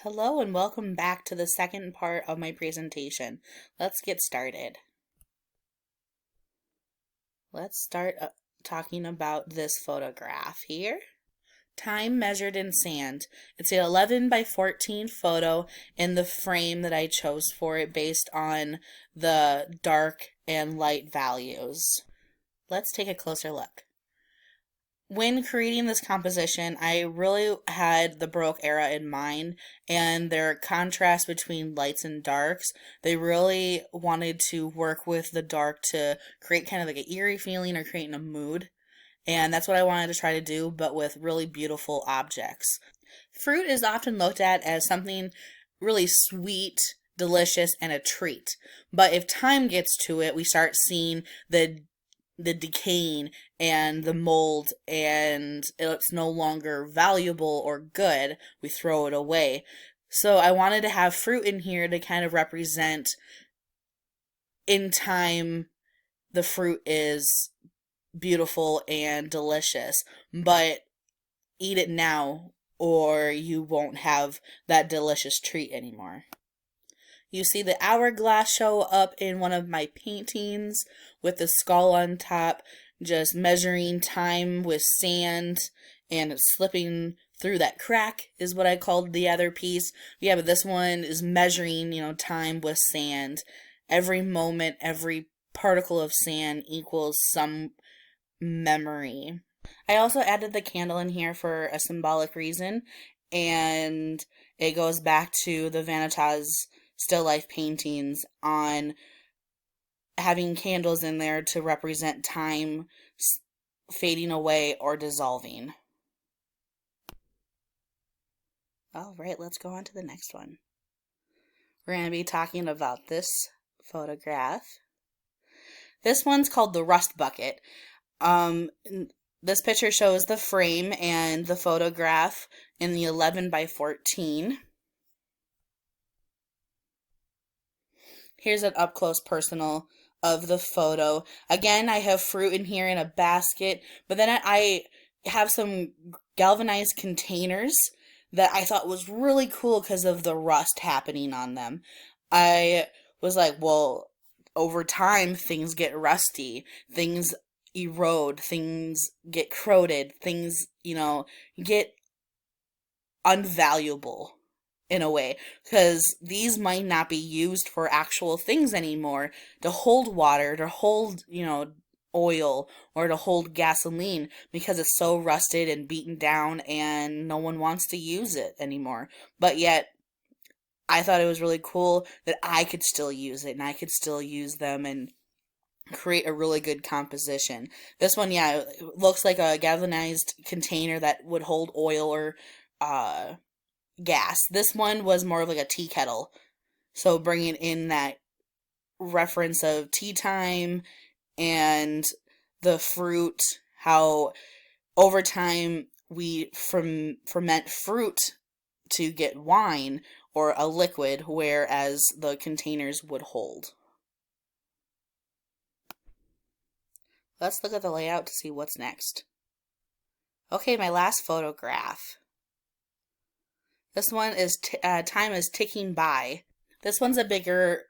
Hello and welcome back to the second part of my presentation. Let's get started. Let's start talking about this photograph here. Time measured in sand. It's an 11 by 14 photo in the frame that I chose for it based on the dark and light values. Let's take a closer look. When creating this composition, I really had the Baroque era in mind and their contrast between lights and darks. They really wanted to work with the dark to create kind of like an eerie feeling or creating a mood. And that's what I wanted to try to do, but with really beautiful objects. Fruit is often looked at as something really sweet, delicious, and a treat. But if time gets to it, we start seeing the decaying and the mold, and it's no longer valuable or good. We throw it away. So I wanted to have fruit in here to kind of represent in time the fruit is beautiful and delicious, but eat it now or you won't have that delicious treat anymore. You see the hourglass show up in one of my paintings with the skull on top, just measuring time with sand and slipping through that crack is what I called the other piece. Yeah, but this one is measuring, time with sand. Every moment, every particle of sand equals some memory. I also added the candle in here for a symbolic reason, and it goes back to the Vanitas still life paintings on having candles in there to represent time fading away or dissolving. All right, let's go on to the next one. We're going to be talking about this photograph. This one's called the Rust Bucket. This picture shows the frame and the photograph in the 11 by 14. Here's an up-close personal of the photo. Again, I have fruit in here in a basket, but then I have some galvanized containers that I thought was really cool because of the rust happening on them. I was like, well, over time, things get rusty, things erode, things get corroded, things, get unvaluable in a way, because these might not be used for actual things anymore, to hold water, to hold, oil, or to hold gasoline, because it's so rusted and beaten down and no one wants to use it anymore. But yet, I thought it was really cool that I could still use it and I could still use them and create a really good composition. This one, yeah, it looks like a galvanized container that would hold oil or gas. This one was more of like a tea kettle, so bringing in that reference of tea time and the fruit, how over time we ferment fruit to get wine or a liquid, whereas the containers would hold. Let's look at the layout to see what's next. Okay, my last photograph. This one is Time is Ticking By. This one's a bigger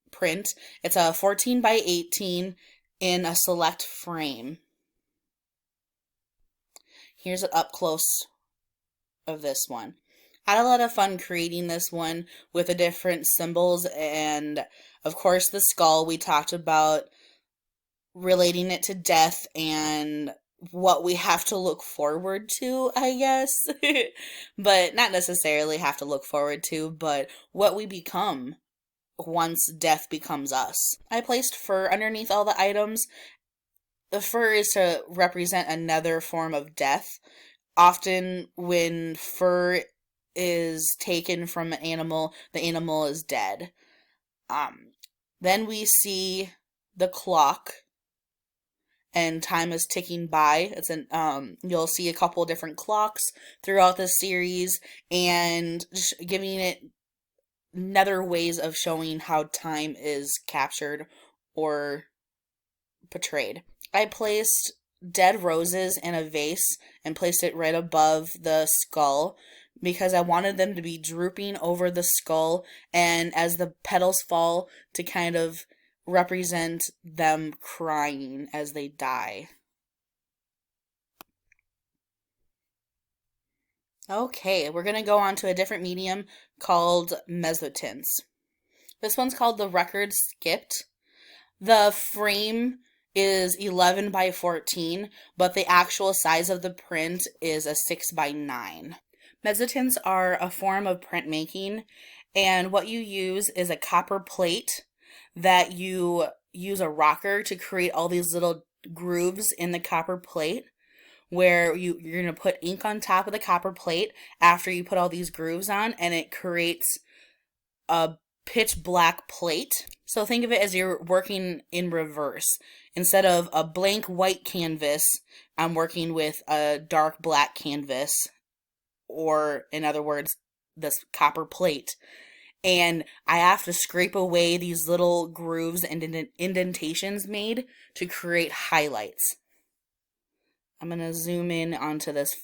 print. It's a 14 by 18 in a select frame. Here's an up close of this one. I had a lot of fun creating this one with the different symbols, and of course the skull. We talked about relating it to death and what we have to look forward to, I guess. But not necessarily have to look forward to, but what we become once death becomes us. I placed fur underneath all the items. The fur is to represent another form of death. Often when fur is taken from an animal, the animal is dead. Then we see the clock, and time is ticking by. It's you'll see a couple different clocks throughout the series, and just giving it another ways of showing how time is captured or portrayed. I placed dead roses in a vase and placed it right above the skull because I wanted them to be drooping over the skull, and as the petals fall, to kind of represent them crying as they die. Okay, we're going to go on to a different medium called mezzotints. This one's called the Record Skipped. The frame is 11 by 14, but the actual size of the print is a 6 by 9. Mezzotints are a form of printmaking, and what you use is a copper plate that you use a rocker to create all these little grooves in the copper plate, where you're going to put ink on top of the copper plate after you put all these grooves on, and it creates a pitch black plate. So think of it as you're working in reverse. Instead of a blank white canvas, I'm working with a dark black canvas, or in other words, this copper plate. And I have to scrape away these little grooves and indentations made to create highlights. I'm going to zoom in onto this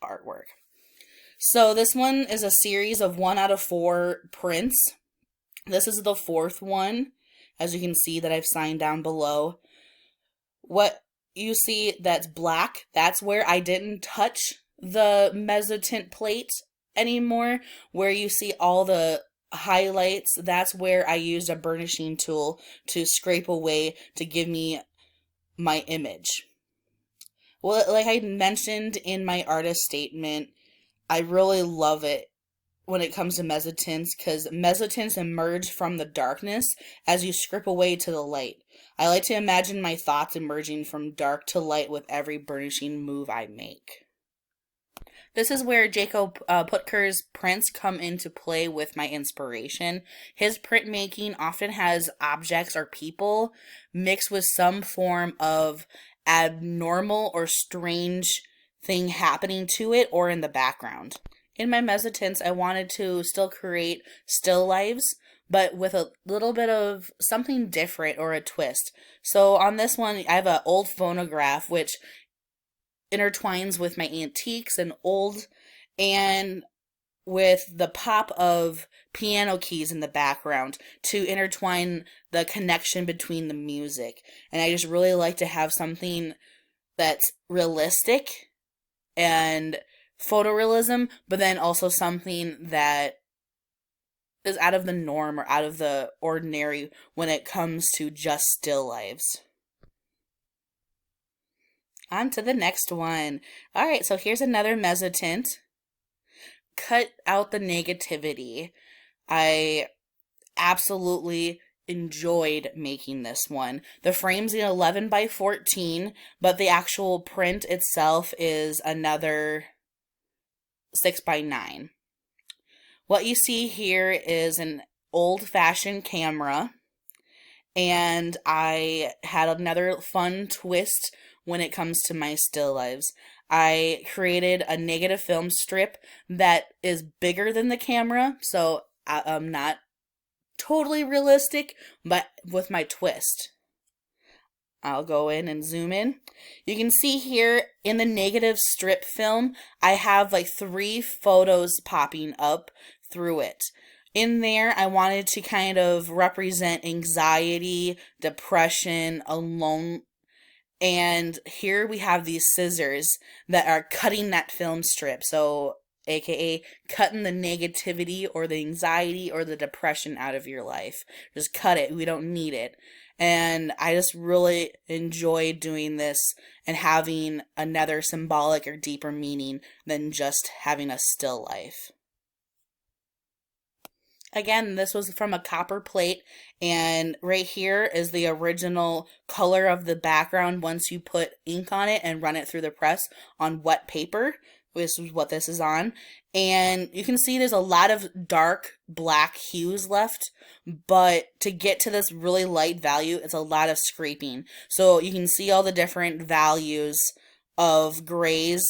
artwork. So this one is a series of 1 out of 4 prints. This is the 4th one, as you can see that I've signed down below. What you see that's black, that's where I didn't touch the mezzotint plate anymore. Where you see all the highlights, that's where I used a burnishing tool to scrape away to give me my image. Well, like I mentioned in my artist statement, I really love it when it comes to mezzotints, because mezzotints emerge from the darkness as you scrape away to the light. I like to imagine my thoughts emerging from dark to light with every burnishing move I make. This is where Jacob Putker's prints come into play with my inspiration. His printmaking often has objects or people mixed with some form of abnormal or strange thing happening to it or in the background. In my mezzotints, I wanted to still create still lives, but with a little bit of something different or a twist. So on this one, I have an old phonograph, which intertwines with my antiques and old, and with the pop of piano keys in the background to intertwine the connection between the music. And I just really like to have something that's realistic and photorealism, but then also something that is out of the norm or out of the ordinary when it comes to just still lives. On to the next one. All right, so here's another mezzotint. Cut out the negativity. I absolutely enjoyed making this one. The frame's 11 by 14, but the actual print itself is another 6 by 9. What you see here is an old-fashioned camera, and I had another fun twist when it comes to my still lives. I created a negative film strip that is bigger than the camera, so I'm not totally realistic, but with my twist. I'll go in and zoom in. You can see here in the negative strip film, I have like 3 photos popping up through it. In there, I wanted to kind of represent anxiety, depression, alone. And here we have these scissors that are cutting that film strip. So, aka cutting the negativity or the anxiety or the depression out of your life. Just cut it. We don't need it. And I just really enjoy doing this and having another symbolic or deeper meaning than just having a still life. Again, this was from a copper plate, and right here is the original color of the background once you put ink on it and run it through the press on wet paper. This is what this is on. And you can see there's a lot of dark black hues left, but to get to this really light value, it's a lot of scraping. So you can see all the different values of grays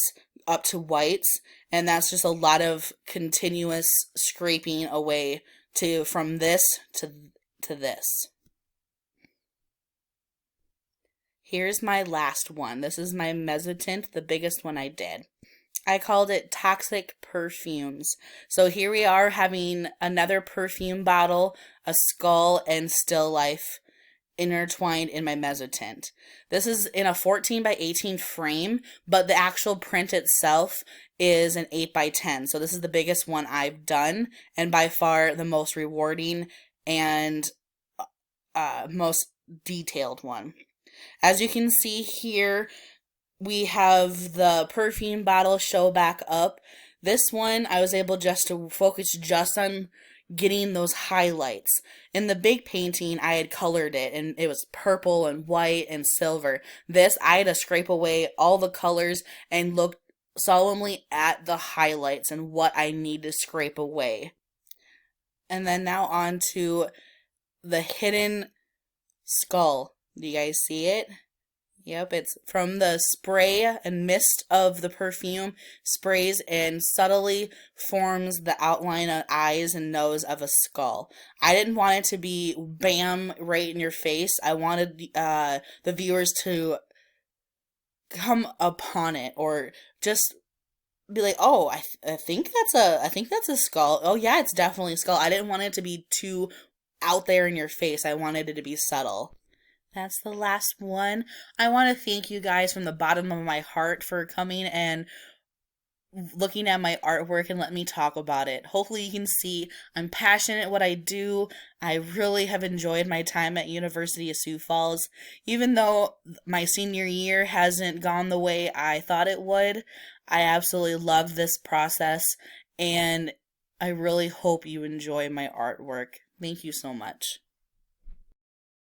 up to whites, and that's just a lot of continuous scraping away from this to this. Here's my last one. This is my mezzotint, the biggest one I did. I called it Toxic Perfumes. So here we are having another perfume bottle, a skull, and still life intertwined in my mezzotint. This is in a 14 by 18 frame, but the actual print itself is an 8 by 10. So this is the biggest one I've done, and by far the most rewarding and most detailed one. As you can see here, we have the perfume bottle show back up. This one, I was able just to focus just on getting those highlights. In the big painting, I had colored it, and it was purple and white and silver. This, I had to scrape away all the colors and look solemnly at the highlights and what I need to scrape away. And then now on to the hidden skull. Do you guys see it? Yep, it's from the spray and mist of the perfume, sprays and subtly forms the outline of eyes and nose of a skull. I didn't want it to be bam right in your face. I wanted the viewers to come upon it, or just be like, oh, I think that's a skull. Oh yeah, it's definitely a skull. I didn't want it to be too out there in your face. I wanted it to be subtle. That's the last one. I want to thank you guys from the bottom of my heart for coming and looking at my artwork and let me talk about it. Hopefully you can see I'm passionate at what I do. I really have enjoyed my time at University of Sioux Falls. Even though my senior year hasn't gone the way I thought it would, I absolutely love this process, and I really hope you enjoy my artwork. Thank you so much.